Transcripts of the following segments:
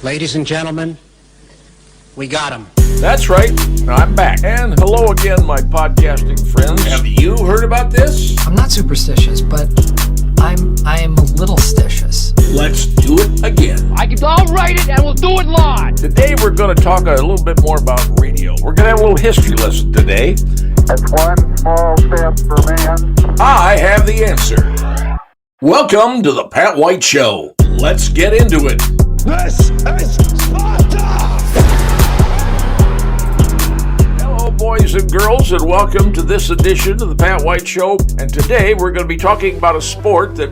Ladies and gentlemen, we got him. That's right. I'm back. And hello again, my podcasting friends. Have you heard about this? I'm not superstitious, but I am a little stitious. Let's do it again. I'll write it and we'll do it live. Today we're going to talk a little bit more about radio. We're going to have a little history lesson today. That's one small step for man. I have the answer. Welcome to the Pat White Show. Let's get into it. This is Sparta! Hello, boys and girls, and welcome to this edition of the Pat White Show. And today we're going to be talking about a sport that,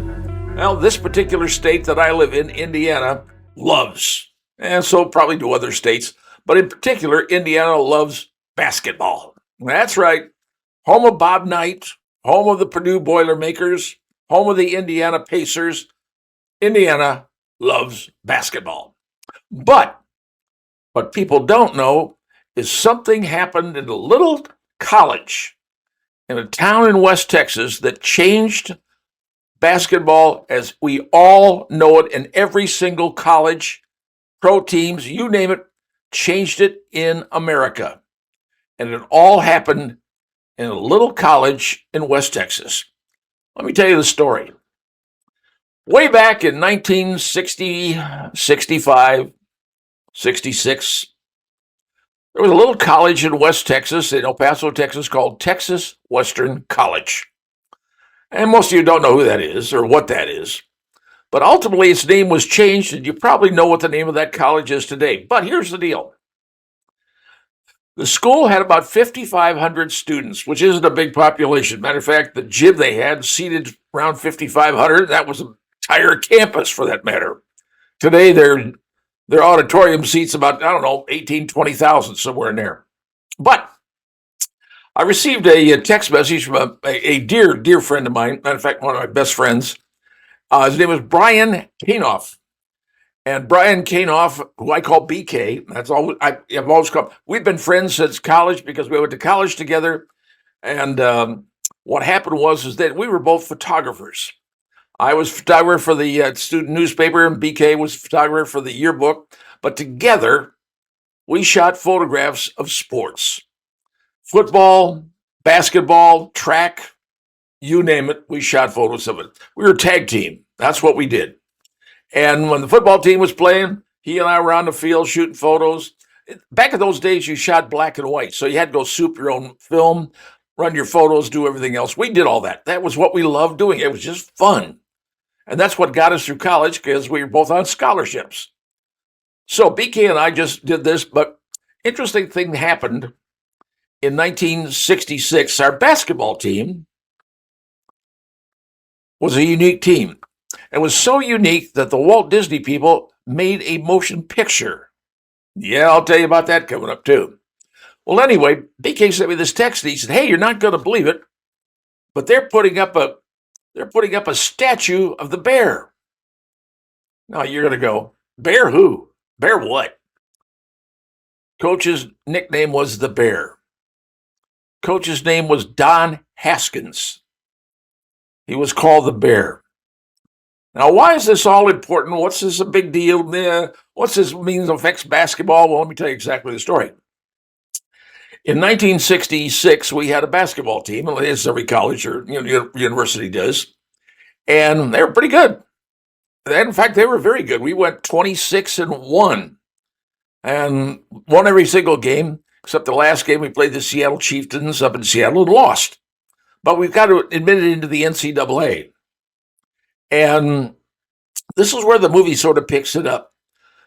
well, this particular state that I live in, Indiana, loves. And so probably do other states. But in particular, Indiana loves basketball. That's right. Home of Bob Knight, home of the Purdue Boilermakers, home of the Indiana Pacers. Indiana loves basketball. But what people don't know is something happened in a little college in a town in West Texas that changed basketball as we all know it, in every single college, pro teams, you name it, changed it in America. And it all happened in a little college in West Texas. Let me tell you the story. Way back in 1960, 65, 66, there was a little college in West Texas, in El Paso, Texas, called Texas Western College. And most of you don't know who that is or what that is. But ultimately, its name was changed, and you probably know what the name of that college is today. But here's the deal. The school had about 5,500 students, which isn't a big population. Matter of fact, the gym they had seated around 5,500. That was an entire campus, for that matter. Today, their auditorium seats about, 18, 20,000, somewhere in there. But I received a text message from a dear, dear friend of mine. Matter of fact, one of my best friends. His name was Brian Kanoff. And Brian Kanoff, who I call BK, that's all I've always called. We've been friends since college because we went to college together. And what happened was that we were both photographers. I was photographer for the student newspaper, and BK was photographer for the yearbook. But together, we shot photographs of sports. Football, basketball, track, you name it, we shot photos of it. We were a tag team. That's what we did. And when the football team was playing, he and I were on the field shooting photos. Back in those days, you shot black and white, so you had to go soup your own film, run your photos, do everything else. We did all that. That was what we loved doing. It was just fun. And that's what got us through college, because we were both on scholarships. So BK and I just did this, but interesting thing happened in 1966. Our basketball team was a unique team. It was so unique that the Walt Disney people made a motion picture. Yeah, I'll tell you about that coming up too. Well, anyway, BK sent me this text and he said, "Hey, you're not going to believe it, but they're putting up a statue of the bear." Now you're going to go, "Bear who? Bear what?" Coach's nickname was the Bear. Coach's name was Don Haskins. He was called the Bear. Now, why is this all important? What's this a big deal? What's this means affects basketball? Well, let me tell you exactly the story. In 1966, we had a basketball team, as every college or university does, and they were pretty good. And in fact, they were very good. We went 26-1 and won every single game, except the last game we played the Seattle Chieftains up in Seattle and lost. But we've got to admit it into the NCAA. And this is where the movie sort of picks it up.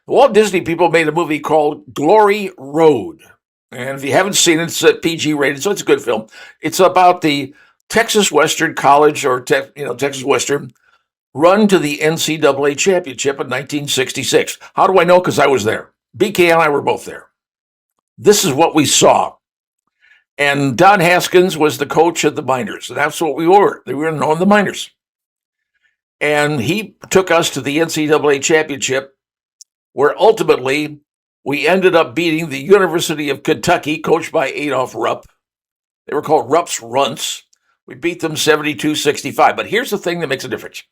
The Walt Disney people made a movie called Glory Road. And if you haven't seen it, it's PG rated, so it's a good film. It's about the Texas Western College, or Texas Western, run to the NCAA championship in 1966. How do I know? Because I was there. BK and I were both there. This is what we saw. And Don Haskins was the coach of the Miners. And that's what we were. They were known the Miners. And he took us to the NCAA championship, where ultimately we ended up beating the University of Kentucky, coached by Adolph Rupp. They were called Rupp's Runts. We beat them 72-65. But here's the thing that makes a difference.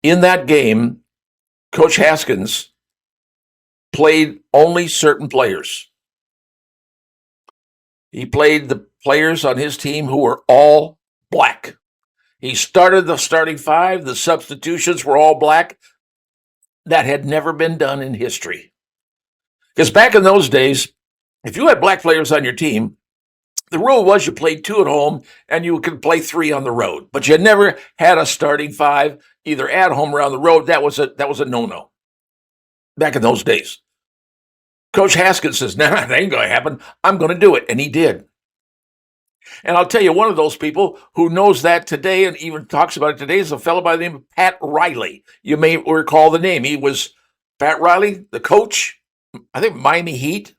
In that game, Coach Haskins played only certain players. He played the players on his team who were all black. He started the starting five. The substitutions were all black. That had never been done in history. Because back in those days, if you had black players on your team, the rule was you played 2 at home and you could play 3 on the road. But you never had a starting 5, either at home or on the road. That was a no-no back in those days. Coach Haskins says, nah, that ain't going to happen. I'm going to do it. And he did. And I'll tell you, one of those people who knows that today and even talks about it today is a fellow by the name of Pat Riley. You may recall the name. He was Pat Riley, the coach, I think Miami Heat,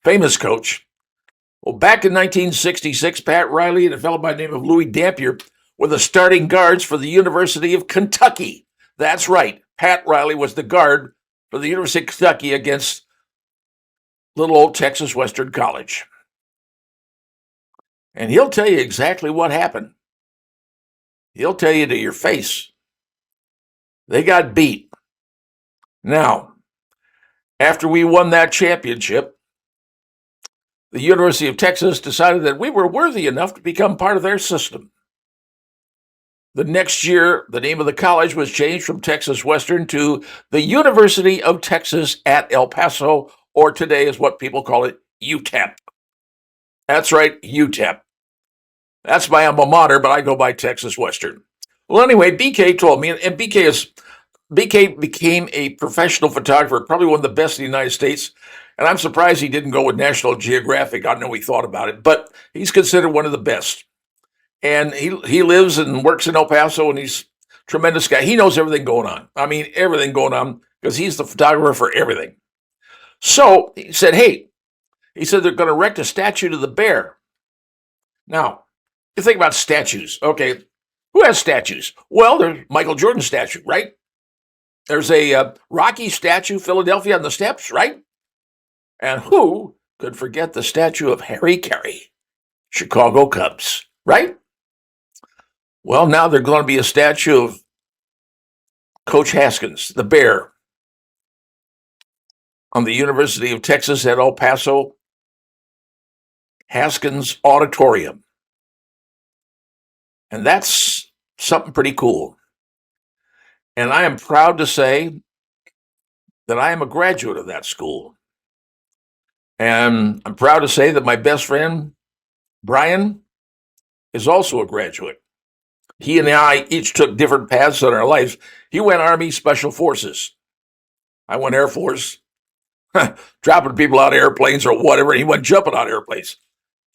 famous coach. Well, back in 1966, Pat Riley and a fellow by the name of Louis Dampier were the starting guards for the University of Kentucky. That's right. Pat Riley was the guard for the University of Kentucky against little old Texas Western College. And he'll tell you exactly what happened. He'll tell you to your face. They got beat. Now, after we won that championship, the University of Texas decided that we were worthy enough to become part of their system. The next year, the name of the college was changed from Texas Western to the University of Texas at El Paso, or today is what people call it, UTEP. That's right, UTEP. That's my alma mater, but I go by Texas Western. Well, anyway, BK told me, and BK became a professional photographer, probably one of the best in the United States. And I'm surprised he didn't go with National Geographic. I know he thought about it, but he's considered one of the best. And he lives and works in El Paso, and he's a tremendous guy. He knows everything going on. I mean, everything going on, because he's the photographer for everything. So he said, hey, they're going to erect a statue to the bear. Now, you think about statues. Okay, who has statues? Well, there's Michael Jordan's statue, right? There's a Rocky statue, Philadelphia on the steps, right? And who could forget the statue of Harry Kerry, Chicago Cubs, right? Well, now there's going to be a statue of Coach Haskins, the Bear, on the University of Texas at El Paso, Haskins Auditorium. And that's something pretty cool. And I am proud to say that I am a graduate of that school. And I'm proud to say that my best friend, Brian, is also a graduate. He and I each took different paths in our lives. He went Army Special Forces. I went Air Force, dropping people out of airplanes or whatever. He went jumping out of airplanes.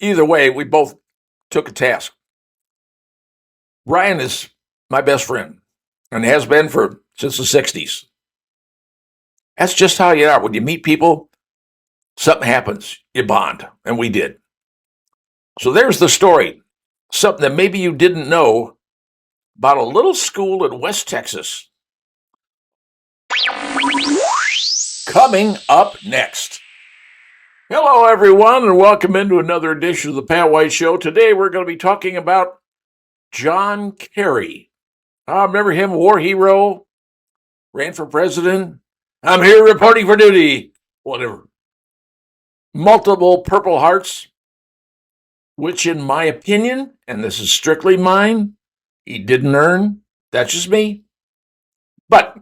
Either way, we both took a task. Brian is my best friend and has been since the 60s. That's just how you are. When you meet people, something happens, you bond, and we did. So there's the story, something that maybe you didn't know about a little school in West Texas. Coming up next. Hello, everyone, and welcome into another edition of the Pat White Show. Today, we're going to be talking about John Kerry. Remember him, war hero, ran for president. I'm here reporting for duty, whatever. Multiple Purple Hearts, which in my opinion, and this is strictly mine, he didn't earn. That's just me. But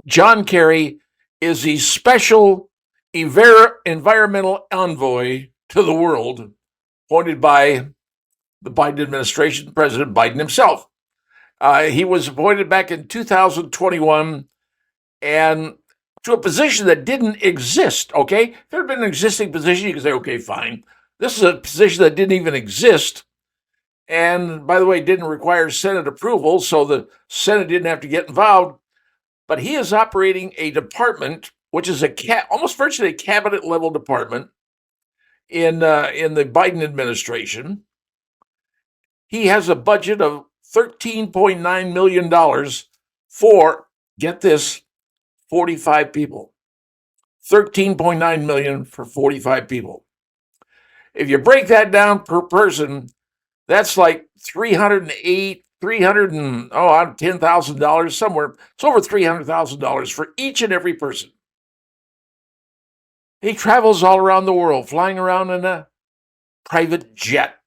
John Kerry is the special environmental envoy to the world, appointed by the Biden administration, President Biden himself. He was appointed back in 2021, and to a position that didn't exist, okay? If there had been an existing position, you could say, okay, fine. This is a position that didn't even exist, and by the way, didn't require Senate approval, so the Senate didn't have to get involved. But he is operating a department, which is almost virtually a cabinet-level department in the Biden administration. He has a budget of $13.9 million for, get this, 45 people. $13.9 million for 45 people. If you break that down per person, that's like $10,000 somewhere. It's over $300,000 for each and every person. He travels all around the world, flying around in a private jet,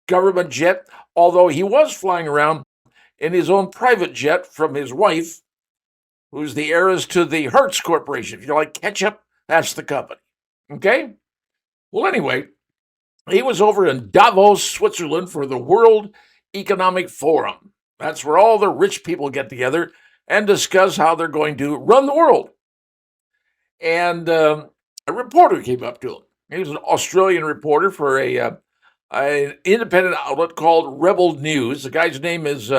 government jet, although he was flying around in his own private jet from his wife, who's the heiress to the Hertz Corporation. If you like ketchup, that's the company. Okay? Well, anyway, he was over in Davos, Switzerland for the World Economic Forum. That's where all the rich people get together and discuss how they're going to run the world. And a reporter came up to him. He was an Australian reporter for an independent outlet called Rebel News. The guy's name is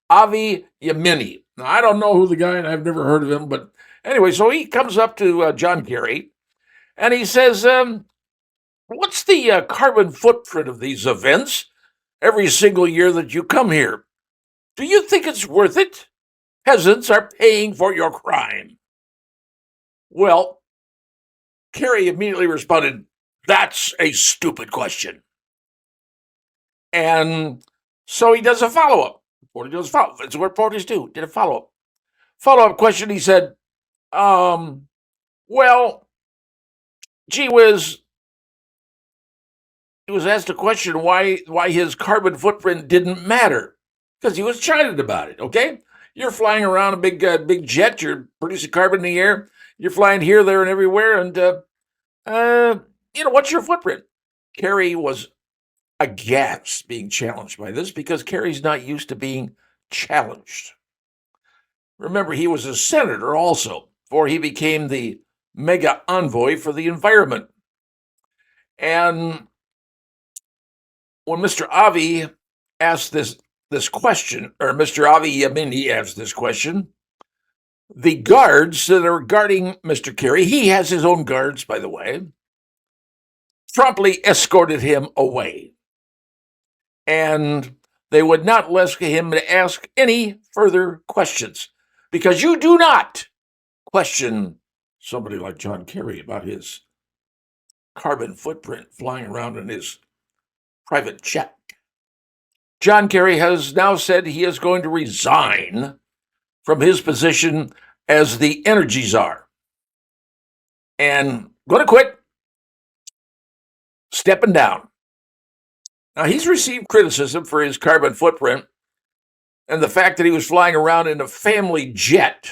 Avi Yemeni. Now, I don't know who the guy, and I've never heard of him, but anyway, so he comes up to John Kerry, and he says, what's the carbon footprint of these events every single year that you come here? Do you think it's worth it? Peasants are paying for your crime. Well, Kerry immediately responded, that's a stupid question. And so he does a follow-up. It's what reporters do. Did a follow-up. Follow-up question, he said, well, gee whiz, he was asked a question why his carbon footprint didn't matter. Because he was chided about it, okay? You're flying around a big jet, you're producing carbon in the air, you're flying here, there, and everywhere, and, what's your footprint? Kerry was aghast being challenged by this because Kerry's not used to being challenged. Remember, he was a senator also, before he became the mega envoy for the environment. And when Mr. Avi asked this question, or Mr. Avi Yemeni asked this question, the guards that are guarding Mr. Kerry, he has his own guards, by the way, promptly escorted him away. And they would not let him to ask any further questions, because you do not question somebody like John Kerry about his carbon footprint flying around in his private jet. John Kerry has now said he is going to resign from his position as the energy czar and going to quit, stepping down. Now, he's received criticism for his carbon footprint and the fact that he was flying around in a family jet.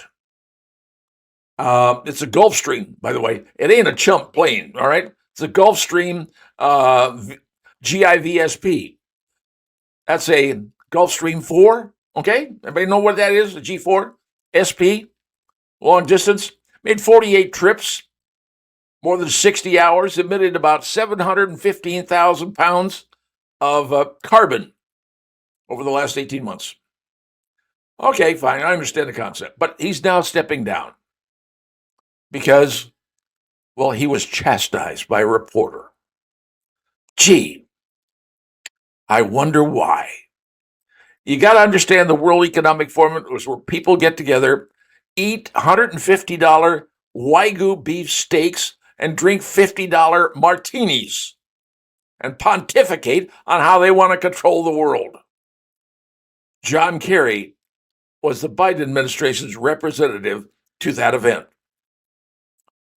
It's a Gulfstream, by the way. It ain't a chump plane, all right? It's a Gulfstream GIVSP. That's a Gulfstream 4, okay? Everybody know what that is, a G4? SP, long distance. Made 48 trips, more than 60 hours, emitted about 715,000 pounds of carbon over the last 18 months. Okay, fine, I understand the concept. But he's now stepping down because, well, he was chastised by a reporter. Gee, I wonder why. You got to understand the World Economic Forum was where people get together, eat $150 Wagyu beef steaks, and drink $50 martinis, and pontificate on how they want to control the world. John Kerry was the Biden administration's representative to that event.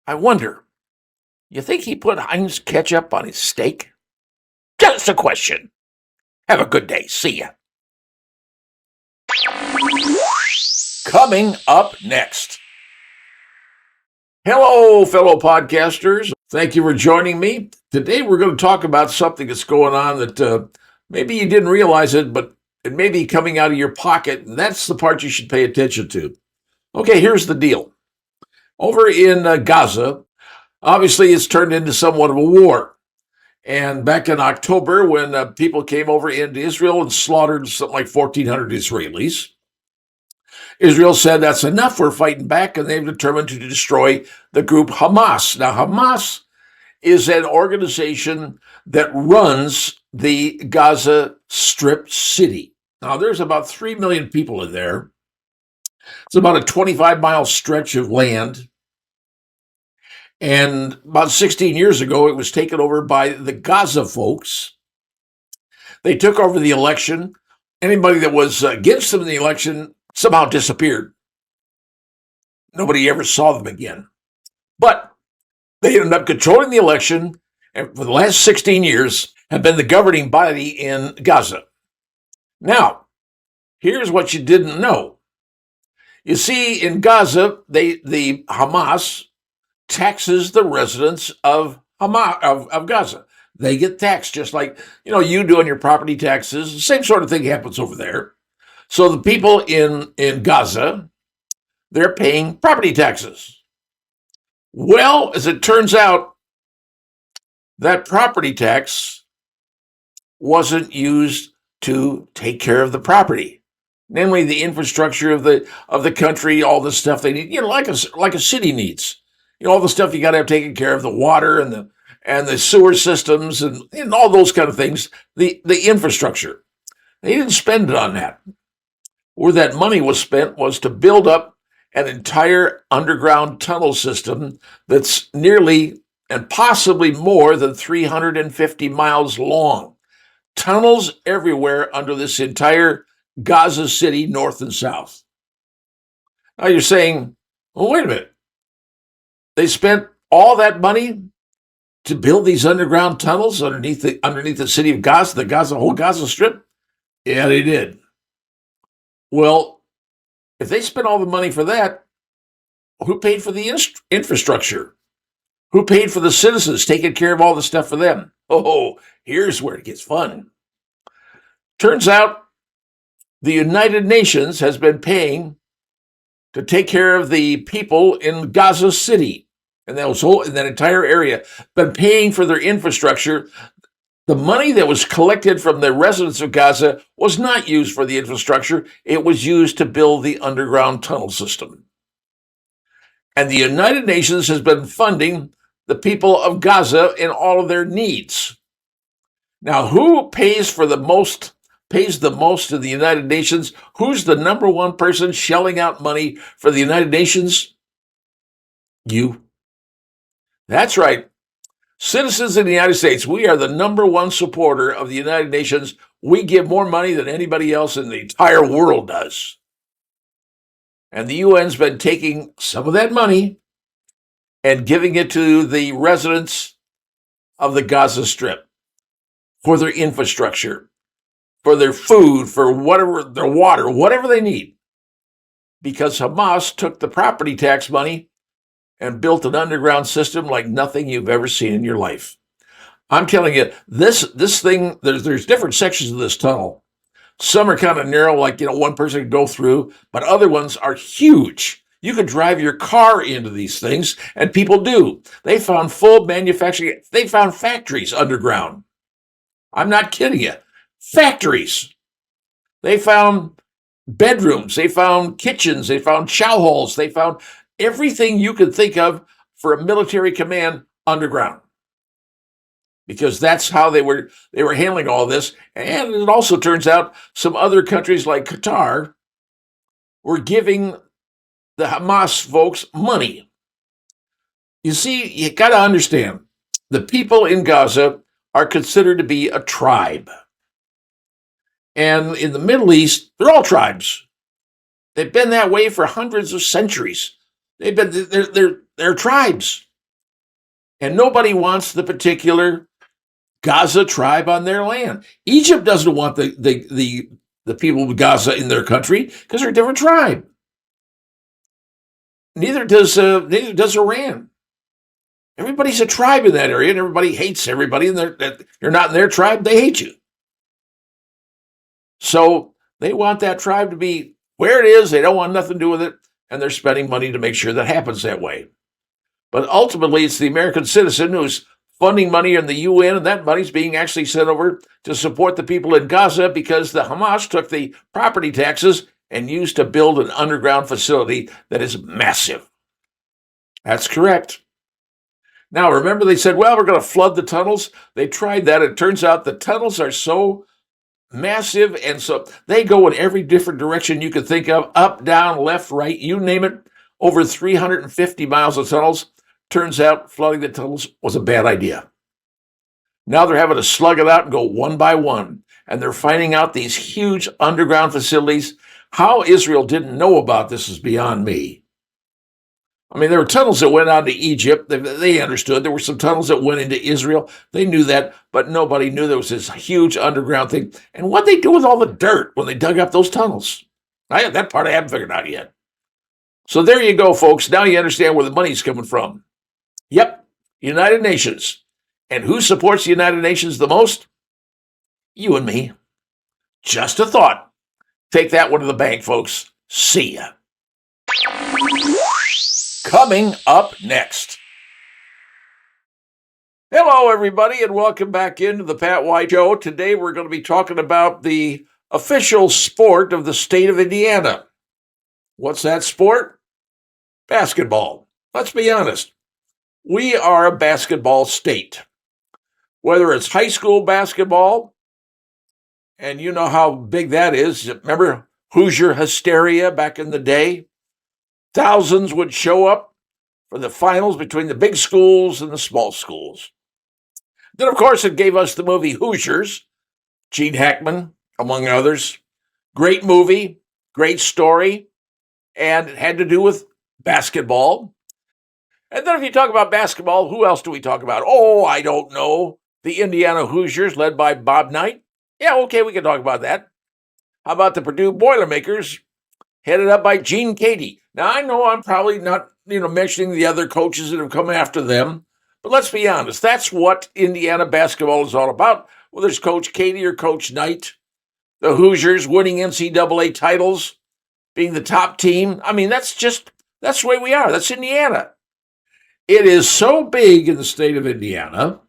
I wonder, you think he put Heinz ketchup on his steak? Just a question. Have a good day. See ya. Coming up next. Hello, fellow podcasters. Thank you for joining me. Today we're going to talk about something that's going on that maybe you didn't realize it, but it may be coming out of your pocket, and that's the part you should pay attention to. Okay, here's the deal. Over in Gaza, obviously it's turned into somewhat of a war. And back in October, when people came over into Israel and slaughtered something like 1,400 Israelis, Israel said that's enough, we're fighting back, and they've determined to destroy the group Hamas. Now, Hamas is an organization that runs the Gaza Strip city. Now, there's about 3 million people in there. It's about a 25-mile stretch of land. And about 16 years ago, it was taken over by the Gaza folks. They took over the election. Anybody that was against them in the election somehow disappeared. Nobody ever saw them again. But They ended up controlling the election, and for the last 16 years have been the governing body in Gaza. Now, here's what you didn't know. You see, in Gaza, the Hamas taxes the residents of Gaza. They get taxed just like you do on your property taxes. The same sort of thing happens over there. So the people in Gaza, they're paying property taxes. Well, as it turns out, that property tax wasn't used to take care of the property, namely the infrastructure of the country, all the stuff they need, like a city needs. All the stuff you got to have taken care of, the water and the sewer systems and all those kind of things, the infrastructure. They didn't spend it on that. Where that money was spent was to build up an entire underground tunnel system that's nearly and possibly more than 350 miles long. Tunnels everywhere under this entire Gaza City, north and south. Now you're saying, well, wait a minute. They spent all that money to build these underground tunnels underneath the city of Gaza, whole Gaza Strip? Yeah, they did. Well, if they spent all the money for that, who paid for the infrastructure? Who paid for the citizens, taking care of all the stuff for them? Oh, here's where it gets fun. Turns out the United Nations has been paying to take care of the people in Gaza City and that entire area, been paying for their infrastructure. The money that was collected from the residents of Gaza was not used for the infrastructure. It was used to build the underground tunnel system. And the United Nations has been funding the people of Gaza in all of their needs. Now, who pays the most to the United Nations? Who's the number one person shelling out money for the United Nations? You. That's right. Citizens in the United States, we are the number one supporter of the United Nations. We give more money than anybody else in the entire world does. And the UN's been taking some of that money and giving it to the residents of the Gaza Strip for their infrastructure, for their food, for whatever, their water, whatever they need. Because Hamas took the property tax money and built an underground system like nothing you've ever seen in your life. I'm telling you, this thing, there's different sections of this tunnel. Some are kind of narrow, like, one person can go through, but other ones are huge. You could drive your car into these things, and people do. They found full manufacturing. They found factories underground. I'm not kidding you. Factories. They found bedrooms. They found kitchens. They found chow halls. They found everything you could think of for a military command underground. Because that's how they were handling all this. And it also turns out some other countries like Qatar were giving the Hamas folks money. You see, you got to understand, the people in Gaza are considered to be a tribe. And in the Middle East, they're all tribes. They've been that way for hundreds of centuries. They're tribes. And nobody wants the particular Gaza tribe on their land. Egypt doesn't want the people of Gaza in their country because they're a different tribe. Neither does Iran. Everybody's a tribe in that area, and everybody hates everybody. And you're not in their tribe; they hate you. So they want that tribe to be where it is. They don't want nothing to do with it, and they're spending money to make sure that happens that way. But ultimately, it's the American citizen who's funding money in the UN, and that money's being actually sent over to support the people in Gaza because the Hamas took the property taxes and used to build an underground facility that is massive. That's correct. Now, remember they said, well, we're going to flood the tunnels. They tried that. It turns out the tunnels are so massive, and so they go in every different direction you could think of, up, down, left, right, you name it, over 350 miles of tunnels. Turns out flooding the tunnels was a bad idea. Now they're having to slug it out and go one by one, and they're finding out these huge underground facilities. How Israel didn't know about this is beyond me. I mean, there were tunnels that went on to Egypt. They understood. There were some tunnels that went into Israel. They knew that, but nobody knew there was this huge underground thing. And what they do with all the dirt when they dug up those tunnels? That part I haven't figured out yet. So there you go, folks. Now you understand where the money's coming from. Yep, United Nations. And who supports the United Nations the most? You and me. Just a thought. Take that one to the bank, folks. See ya. Coming up next. Hello, everybody, and welcome back into the Pat White Show. Today we're going to be talking about the official sport of the state of Indiana. What's that sport? Basketball. Let's be honest. We are a basketball state. Whether it's high school basketball, and you know how big that is. Remember Hoosier hysteria back in the day? Thousands would show up for the finals between the big schools and the small schools. Then, of course, it gave us the movie Hoosiers, Gene Hackman, among others. Great movie, great story, and it had to do with basketball. And then if you talk about basketball, who else do we talk about? Oh, I don't know. The Indiana Hoosiers, led by Bob Knight. Yeah, okay, we can talk about that. How about the Purdue Boilermakers, headed up by Gene Cady? Now, I know I'm probably not, mentioning the other coaches that have come after them, but let's be honest. That's what Indiana basketball is all about. Whether it's Coach Cady or Coach Knight, the Hoosiers winning NCAA titles, being the top team. I mean, that's the way we are. That's Indiana. It is so big in the state of Indiana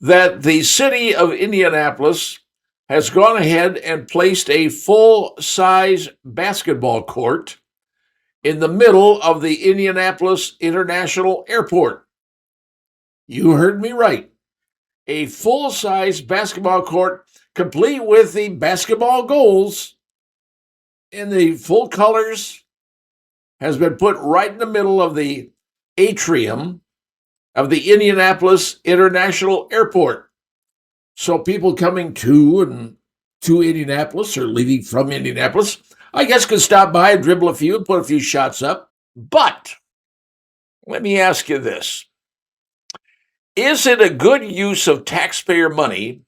that the city of Indianapolis has gone ahead and placed a full-size basketball court in the middle of the Indianapolis International Airport. You heard me right. A full-size basketball court, complete with the basketball goals in the full colors, has been put right in the middle of the atrium of the Indianapolis International Airport. So people coming to Indianapolis or leaving from Indianapolis, I guess, could stop by and dribble a few and put a few shots up. But let me ask you this. Is it a good use of taxpayer money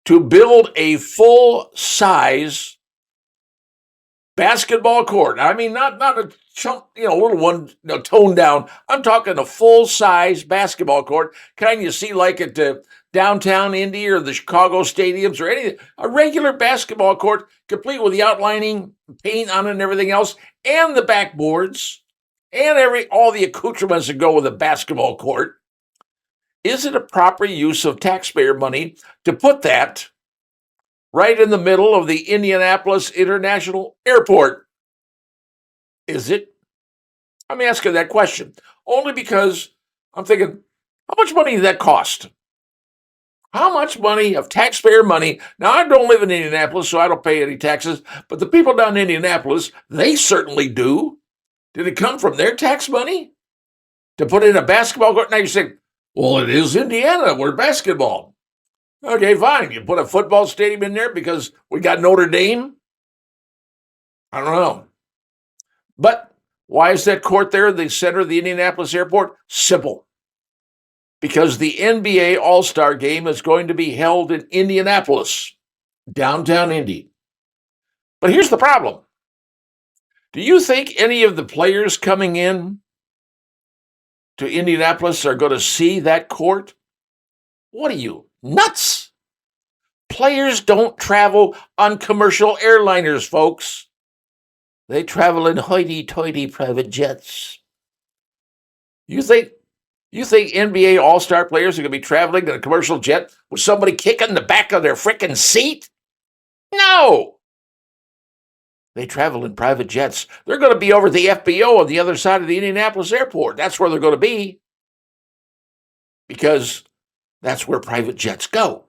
to build a full-size basketball court? I mean, not a chunk, little one, toned down. I'm talking a full-size basketball court, kind you see like at downtown Indy or the Chicago stadiums or anything. A regular basketball court, complete with the outlining, paint on it and everything else, and the backboards, and all the accoutrements that go with a basketball court. Is it a proper use of taxpayer money to put that right in the middle of the Indianapolis International Airport? Is it? I'm asking that question only because I'm thinking, how much money did that cost? How much money of taxpayer money? Now, I don't live in Indianapolis, so I don't pay any taxes, but the people down in Indianapolis, they certainly do. Did it come from their tax money to put in a basketball court? Now you say, well, it is Indiana. We're basketball. Okay, fine. You put a football stadium in there because we got Notre Dame? I don't know. But why is that court there in the center of the Indianapolis airport? Simple. Because the NBA All-Star Game is going to be held in Indianapolis, downtown Indy. But here's the problem. Do you think any of the players coming in to Indianapolis are going to see that court? What are you, nuts? Players don't travel on commercial airliners, folks. They travel in hoity-toity private jets. You think NBA All-Star players are going to be traveling in a commercial jet with somebody kicking the back of their frickin' seat? No! They travel in private jets. They're going to be over the FBO on the other side of the Indianapolis airport. That's where they're going to be. Because that's where private jets go.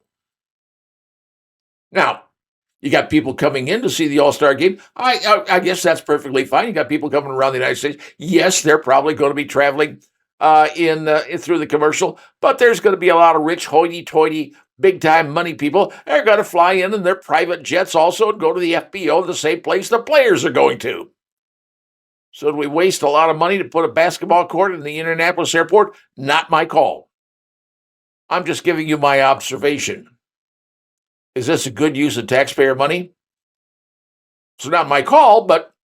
Now, you got people coming in to see the All-Star game. I guess that's perfectly fine. You got people coming around the United States. Yes, they're probably going to be traveling through the commercial, but there's going to be a lot of rich, hoity-toity, big-time money people. They're going to fly in their private jets also and go to the FBO, the same place the players are going to. So did we waste a lot of money to put a basketball court in the Indianapolis Airport? Not my call. I'm just giving you my observation. Is this a good use of taxpayer money? It's not my call, but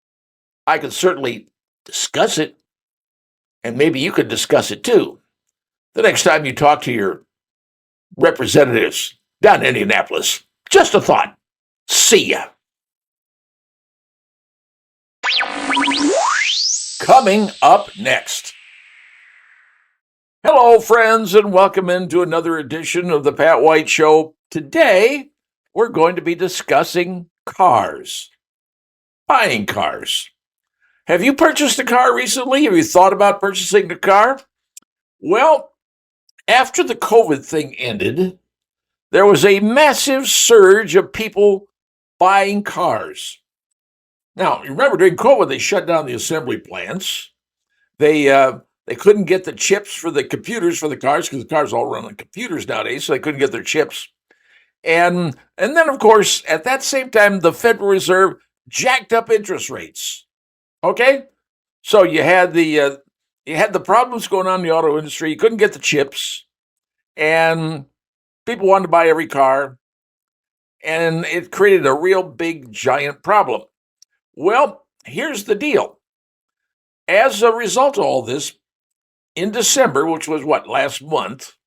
I could certainly discuss it. And maybe you could discuss it too. The next time you talk to your representatives down in Indianapolis. Just a thought. See ya. Coming up next. Hello, friends, and welcome into another edition of the Pat White Show. Today, we're going to be discussing cars. Buying cars. Have you purchased a car recently? Have you thought about purchasing a car? Well, after the COVID thing ended, there was a massive surge of people buying cars. Now, you remember during COVID, they shut down the assembly plants. They couldn't get the chips for the computers for the cars because the cars all run on computers nowadays, so they couldn't get their chips. And then, of course, at that same time, the Federal Reserve jacked up interest rates. Okay? So you had the problems going on in the auto industry. You couldn't get the chips, and people wanted to buy every car, and it created a real big, giant problem. Well, here's the deal. As a result of all this, in December, which was last month,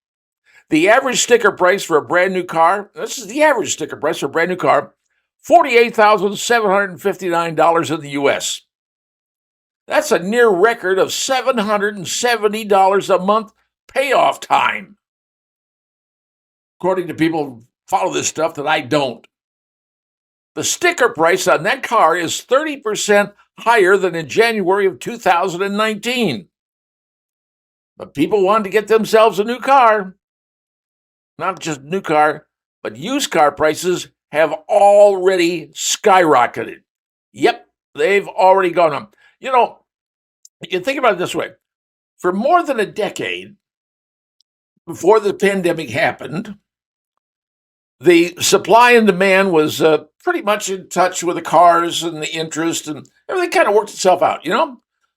the average sticker price for a brand new car, this is the average sticker price for a brand new car, $48,759 in the U.S. That's a near record of $770 a month payoff time. According to people who follow this stuff that I don't. The sticker price on that car is 30% higher than in January of 2019. But people wanted to get themselves a new car. Not just a new car, but used car prices have already skyrocketed. Yep, they've already gone up. You know, you think about it this way. For more than a decade before the pandemic happened, the supply and demand was pretty much in touch with the cars and the interest, and everything kind of worked itself out,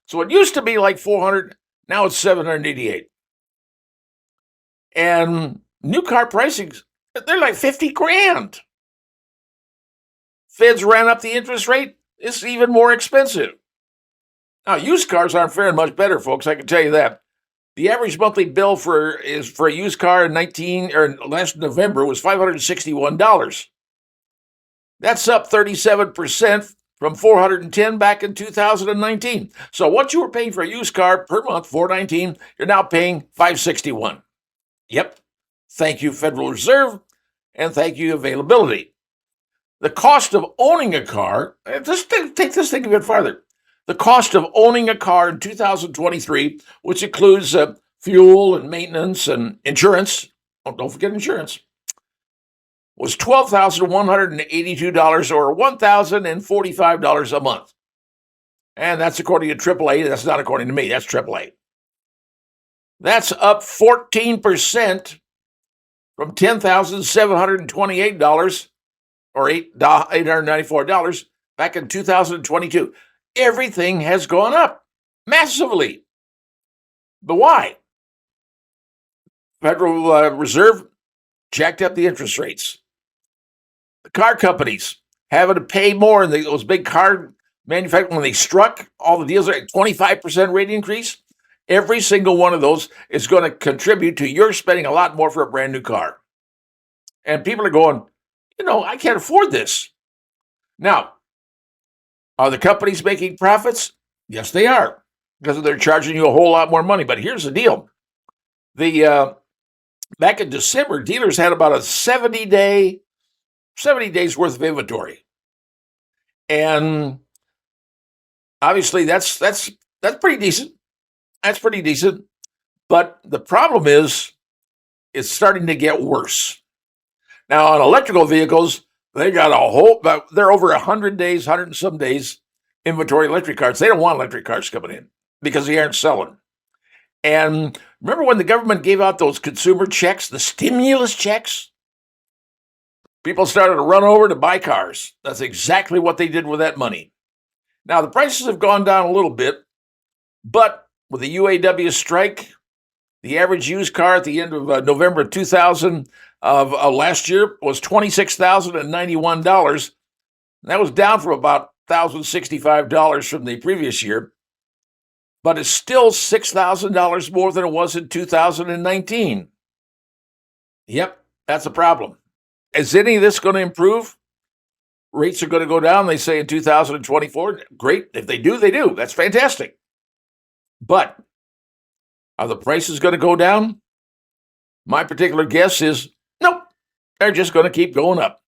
So it used to be like 400, now it's 788. And new car pricings, they're like 50 grand. Feds ran up the interest rate, it's even more expensive. Now, used cars aren't faring much better, folks, I can tell you that. The average monthly bill for a used car in last November was $561. That's up 37% from $410 back in 2019. So what you were paying for a used car per month, $419, you're now paying $561. Yep. Thank you, Federal Reserve, and thank you, availability. The cost of owning a car, take this thing a bit farther. The cost of owning a car in 2023, which includes fuel and maintenance and insurance, don't forget insurance, was $12,182 or $1,045 a month. And that's according to AAA. That's not according to me. That's AAA. That's up 14% from $10,728 or $894 back in 2022. Everything has gone up massively. But why? Federal Reserve jacked up the interest rates. The car companies having to pay more, and those big car manufacturers, when they struck all the deals, at 25% rate increase. Every single one of those is going to contribute to your spending a lot more for a brand new car. And people are going, I can't afford this. Now, are the companies making profits? Yes, they are, because they're charging you a whole lot more money. But here's the deal. Back in December, dealers had about a 70 days worth of inventory. And obviously that's pretty decent. That's pretty decent. But the problem is it's starting to get worse. Now, on electrical vehicles, they got they're over 100 days, 100 and some days inventory electric cars. They don't want electric cars coming in because they aren't selling. And remember when the government gave out those consumer checks, the stimulus checks? People started to run over to buy cars. That's exactly what they did with that money. Now, the prices have gone down a little bit, but with the UAW strike, the average used car at the end of November 2000 of last year was $26,091. That was down from about $1,065 from the previous year, but it's still $6,000 more than it was in 2019. Yep, that's a problem. Is any of this going to improve? Rates are going to go down, they say, in 2024. Great. If they do, they do. That's fantastic. But are the prices going to go down? My particular guess is nope. They're just going to keep going up.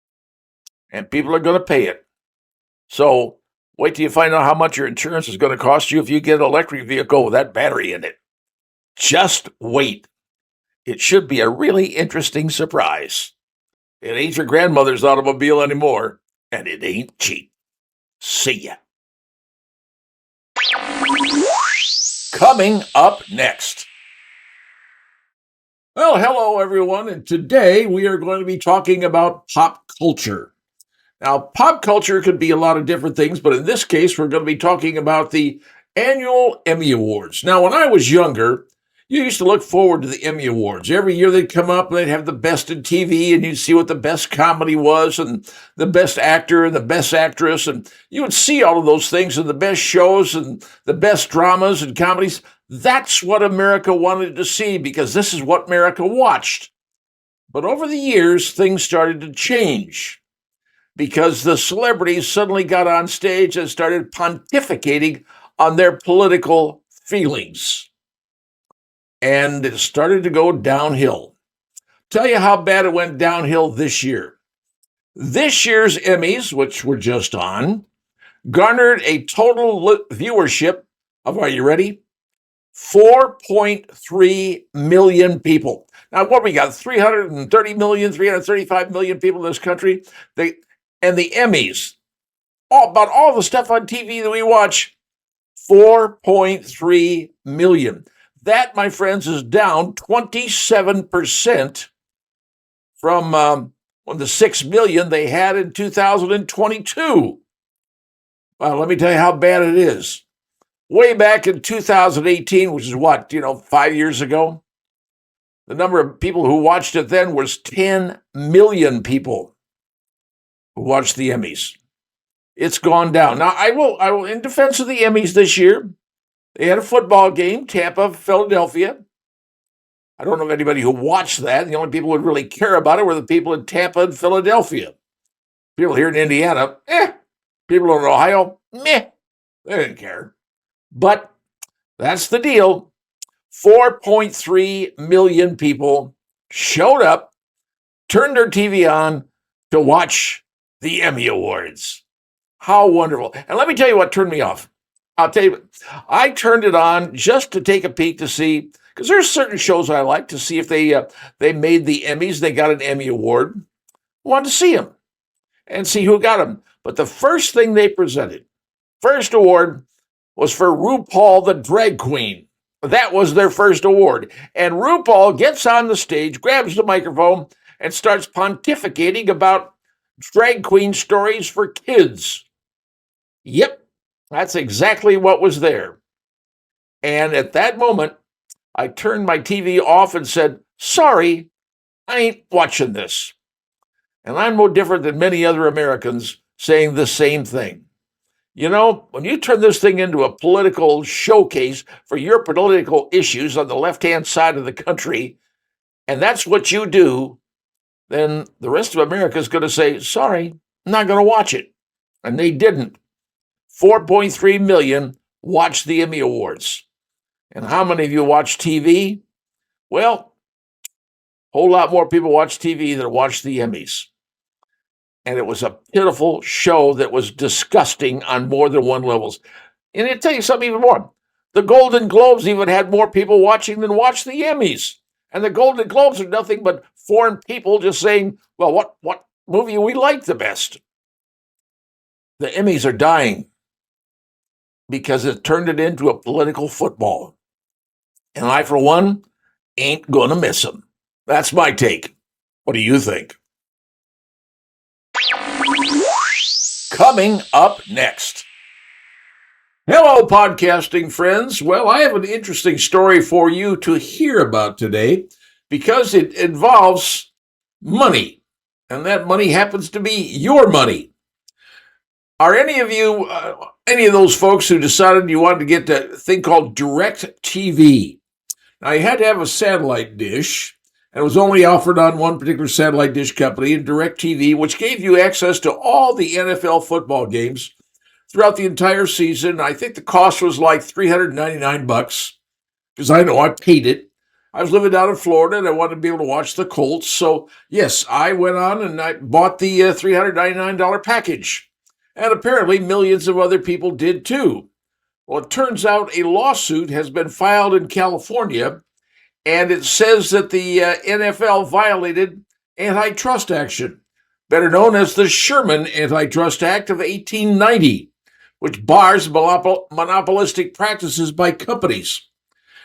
And people are going to pay it. So wait till you find out how much your insurance is going to cost you if you get an electric vehicle with that battery in it. Just wait. It should be a really interesting surprise. It ain't your grandmother's automobile anymore, and it ain't cheap. See ya. Coming up next. Well, hello, everyone, and today we are going to be talking about pop culture. Now, pop culture could be a lot of different things, but in this case, we're going to be talking about the annual Emmy Awards. Now, when I was younger, you used to look forward to the Emmy Awards. Every year they'd come up and they'd have the best in TV, and you'd see what the best comedy was and the best actor and the best actress. And you would see all of those things and the best shows and the best dramas and comedies. That's what America wanted to see because this is what America watched. But over the years, things started to change because the celebrities suddenly got on stage and started pontificating on their political feelings. And it started to go downhill. Tell you how bad it went downhill this year. This year's Emmys, which were just on, garnered a total viewership of, are you ready? 4.3 million people. Now, what we got? 330 million, 335 million people in this country. And the Emmys, about all the stuff on TV that we watch, 4.3 million. That, my friends, is down 27% from the 6 million they had in 2022. Well, let me tell you how bad it is. Way back in 2018, which is what, 5 years ago, the number of people who watched it then was 10 million people who watched the Emmys. It's gone down. Now, I will, in defense of the Emmys this year, they had a football game, Tampa, Philadelphia. I don't know of anybody who watched that. The only people who would really care about it were the people in Tampa and Philadelphia. People here in Indiana, People in Ohio, They didn't care. But that's the deal. 4.3 million people showed up, turned their TV on to watch the Emmy Awards. How wonderful. And let me tell you what turned me off. I'll tell you, I turned it on just to take a peek to see, because there's certain shows I like to see if they made the Emmys, they got an Emmy Award. I wanted to see them and see who got them. But the first thing they presented, first award, was for RuPaul the Drag Queen. That was their first award. And RuPaul gets on the stage, grabs the microphone, and starts pontificating about drag queen stories for kids. Yep. That's exactly what was there. And at that moment, I turned my TV off and said, sorry, I ain't watching this. And I'm no different than many other Americans saying the same thing. When you turn this thing into a political showcase for your political issues on the left-hand side of the country, and that's what you do, then the rest of America is going to say, sorry, I'm not going to watch it. And they didn't. 4.3 million watched the Emmy Awards. And how many of you watch TV? Well, a whole lot more people watch TV than watch the Emmys. And it was a pitiful show that was disgusting on more than one levels. And I'll tell you something even more. The Golden Globes even had more people watching than watched the Emmys. And the Golden Globes are nothing but foreign people just saying, well, what movie we like the best? The Emmys are dying because it turned it into a political football. And I, for one, ain't going to miss them. That's my take. What do you think? Coming up next. Hello, podcasting friends. Well, I have an interesting story for you to hear about today because it involves money, and that money happens to be your money. Are any of you, any of those folks who decided you wanted to get that thing called Direct TV? Now, you had to have a satellite dish, and it was only offered on one particular satellite dish company, Direct TV, which gave you access to all the NFL football games throughout the entire season. I think the cost was like $399 because I know I paid it. I was living down in Florida and I wanted to be able to watch the Colts. So, yes, I went on and I bought the $399 package. And apparently millions of other people did too. Well, it turns out a lawsuit has been filed in California, and it says that the NFL violated antitrust action, better known as the Sherman Antitrust Act of 1890, which bars monopolistic practices by companies.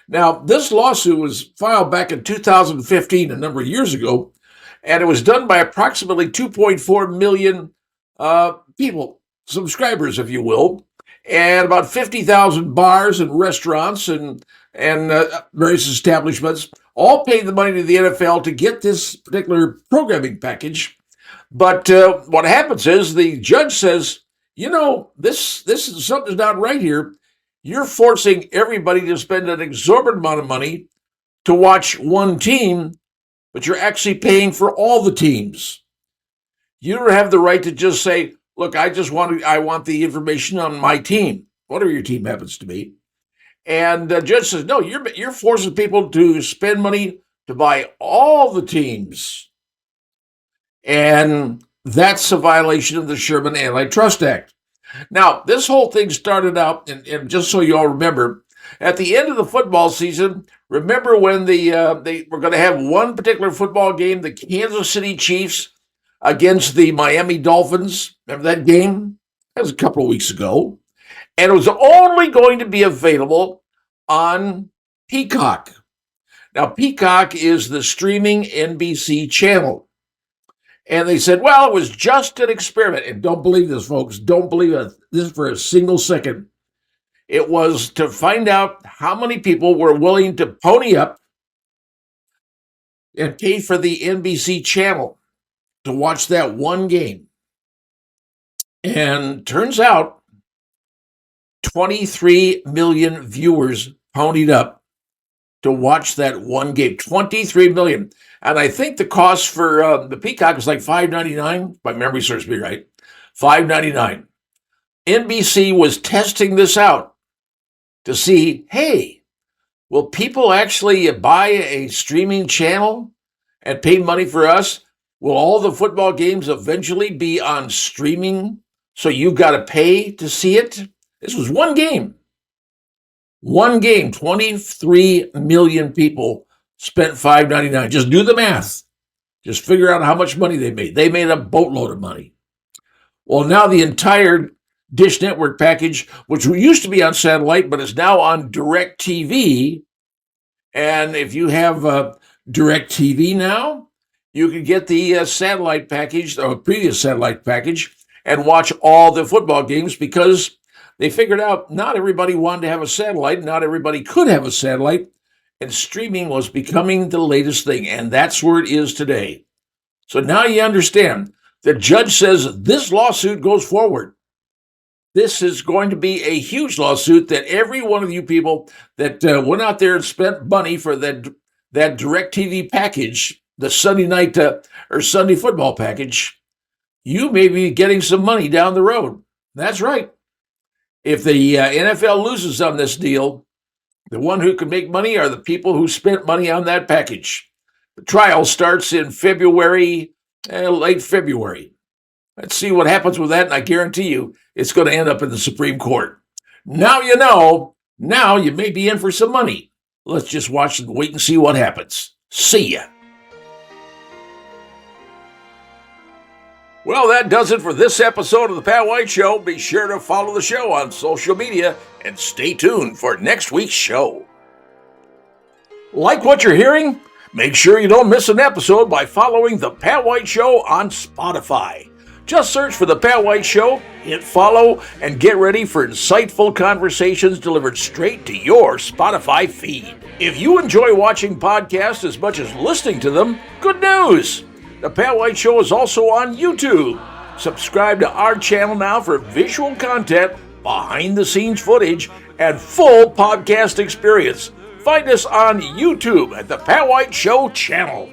Now, this lawsuit was filed back in 2015, a number of years ago, and it was done by approximately 2.4 million people, subscribers, if you will, and about 50,000 bars and restaurants and various establishments all paid the money to the NFL to get this particular programming package. But what happens is the judge says, you know, this is something's not right here. You're forcing everybody to spend an exorbitant amount of money to watch one team, but you're actually paying for all the teams. You don't have the right to just say, look, I want the information on my team, whatever your team happens to be. And the judge says, no, you're forcing people to spend money to buy all the teams. And that's a violation of the Sherman Antitrust Act. Now, this whole thing started out, and just so you all remember, at the end of the football season, remember when they were going to have one particular football game, the Kansas City Chiefs against the Miami Dolphins. Remember that game? That was a couple of weeks ago. And it was only going to be available on Peacock. Now, Peacock is the streaming NBC channel. And they said, well, it was just an experiment. And don't believe this, folks. Don't believe this for a single second. It was to find out how many people were willing to pony up and pay for the NBC channel to watch that one game. And turns out 23 million viewers ponied up to watch that one game. 23 million. And I think the cost for the Peacock was like $5.99. My memory serves me right. $5.99. NBC was testing this out to see, hey, will people actually buy a streaming channel and pay money for us? Will all the football games eventually be on streaming so you've got to pay to see it? This was one game. One game, 23 million people spent $5.99. Just do the math. Just figure out how much money they made. They made a boatload of money. Well, now the entire Dish Network package, which used to be on satellite, but is now on Direct TV. And if you have Direct TV now, you can get the satellite package, or previous satellite package, and watch all the football games because they figured out not everybody wanted to have a satellite, not everybody could have a satellite, and streaming was becoming the latest thing, and that's where it is today. So now you understand. The judge says this lawsuit goes forward. This is going to be a huge lawsuit that every one of you people that went out there and spent money for that DirecTV package, the Sunday night or Sunday football package, you may be getting some money down the road. That's right. If the NFL loses on this deal, the one who can make money are the people who spent money on that package. The trial starts in February, late February. Let's see what happens with that, and I guarantee you it's going to end up in the Supreme Court. Now you know. Now you may be in for some money. Let's just watch and wait and see what happens. See ya. Well, that does it for this episode of The Pat White Show. Be sure to follow the show on social media and stay tuned for next week's show. Like what you're hearing? Make sure you don't miss an episode by following The Pat White Show on Spotify. Just search for The Pat White Show, hit follow, and get ready for insightful conversations delivered straight to your Spotify feed. If you enjoy watching podcasts as much as listening to them, good news! The Pat White Show is also on YouTube. Subscribe to our channel now for visual content, behind-the-scenes footage, and full podcast experience. Find us on YouTube at The Pat White Show channel.